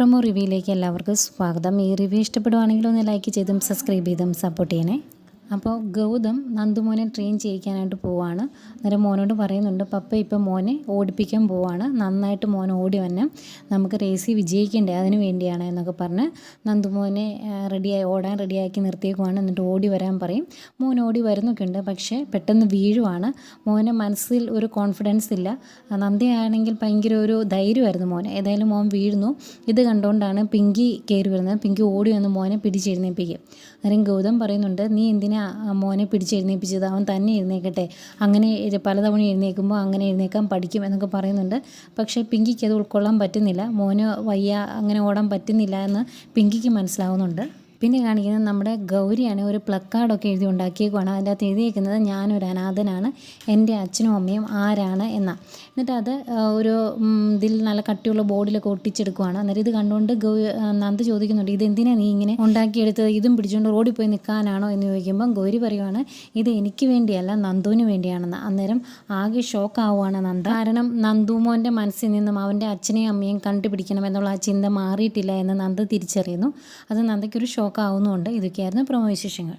Promo റിവ്യൂയിലേക്ക് എല്ലാവർക്കും സ്വാഗതം. ഈ റിവ്യൂ ഇഷ്ടപ്പെടുവാണെങ്കിൽ ഒന്ന് ലൈക്ക് ചെയ്തും സബ്സ്ക്രൈബ് ചെയ്തും സപ്പോർട്ട് ചെയ്യണേ. അപ്പോൾ ഗൗതം നന്ദുമോനെ ട്രെയിൻ ചെയ്യിക്കാനായിട്ട് പോവാണ്. അന്നേരം മോനോട് പറയുന്നുണ്ട്, പപ്പ ഇപ്പം മോനെ ഓടിപ്പിക്കാൻ പോവാണ്, നന്നായിട്ട് മോൻ ഓടി വന്നെ, നമുക്ക് റേസിൽ വിജയിക്കണ്ടേ, അതിന് വേണ്ടിയാണ് എന്നൊക്കെ പറഞ്ഞ് നന്ദുമോനെ ഓടാൻ റെഡിയാക്കി നിർത്തിയേക്കുവാണ്. എന്നിട്ട് ഓടി വരാൻ പറയും. മോൻ ഓടി വരുന്നൊക്കെ ഉണ്ട്, പക്ഷേ പെട്ടെന്ന് വീഴുവാണ്. മോന് മനസ്സിൽ ഒരു കോൺഫിഡൻസ് ഇല്ല. നന്ദയാണെങ്കിൽ ഭയങ്കര ഒരു ധൈര്യമായിരുന്നു മോന്. ഏതായാലും മോൻ വീഴുന്നു. ഇത് കണ്ടുകൊണ്ടാണ് പിങ്കി കയറി വരുന്നത്. പിങ്കി ഓടി വന്ന് മോനെ പിടിച്ചെഴുന്നേൽപ്പിക്കും. അന്നേരം ഗൗതം പറയുന്നുണ്ട്, നീ എന്തിനാ മോനെ പിടിച്ചെഴുന്നേൽപ്പിച്ചത്, അവൻ തന്നെ എഴുന്നേക്കട്ടെ, അങ്ങനെ പലതവണ എഴുന്നേൽക്കുമ്പോൾ അങ്ങനെ എഴുന്നേൽക്കാൻ പഠിക്കും എന്നൊക്കെ പറയുന്നുണ്ട്. പക്ഷേ പിങ്കിക്ക് അത് ഉൾക്കൊള്ളാൻ പറ്റുന്നില്ല. മോന് വയ്യ, അങ്ങനെ ഓടാൻ പറ്റുന്നില്ല എന്ന് പിങ്കിക്ക് മനസ്സിലാവുന്നുണ്ട്. പിന്നെ കാണിക്കുന്നത് നമ്മുടെ ഗൗരിയാണ്. ഒരു പ്ലക്കാർഡൊക്കെ എഴുതി ഉണ്ടാക്കിയേക്കുവാണ്. അതിൻ്റെ അകത്ത് എഴുതിയേക്കുന്നത്, ഞാനൊരു അനാഥനാണ്, എൻ്റെ അച്ഛനും അമ്മയും ആരാണ് എന്നാണ്. എന്നിട്ട് അത് ഒരു ഇതിൽ നല്ല കട്ടിയുള്ള ബോർഡിലൊക്കെ ഒട്ടിച്ചെടുക്കുവാണ്. അന്നേരം ഇത് കണ്ടുകൊണ്ട് നന്ദ ചോദിക്കുന്നുണ്ട്, ഇതെന്തിനാണ് നീ ഇങ്ങനെ ഉണ്ടാക്കിയെടുത്തത്, ഇതും പിടിച്ചുകൊണ്ട് റോഡിൽ പോയി നിൽക്കാനാണോ എന്ന് ചോദിക്കുമ്പം ഗൗരി പറയുവാണ്, ഇത് എനിക്ക് വേണ്ടിയല്ല, നന്ദുവിന് വേണ്ടിയാണെന്ന്. അന്നേരം ആകെ ഷോക്കാവുകയാണ് നന്ദ. കാരണം നന്ദുമോൻ്റെ മനസ്സിൽ നിന്നും അവൻ്റെ അച്ഛനെയും അമ്മയും കണ്ടുപിടിക്കണം എന്നുള്ള ആ ചിന്ത മാറിയിട്ടില്ല എന്ന് നന്ദ തിരിച്ചറിയുന്നു. അത് നന്ദയ്ക്കൊരു ഷോക്കാവുന്നുണ്ട്. ഇതൊക്കെയായിരുന്നു പ്രൊമോ വിശേഷങ്ങൾ.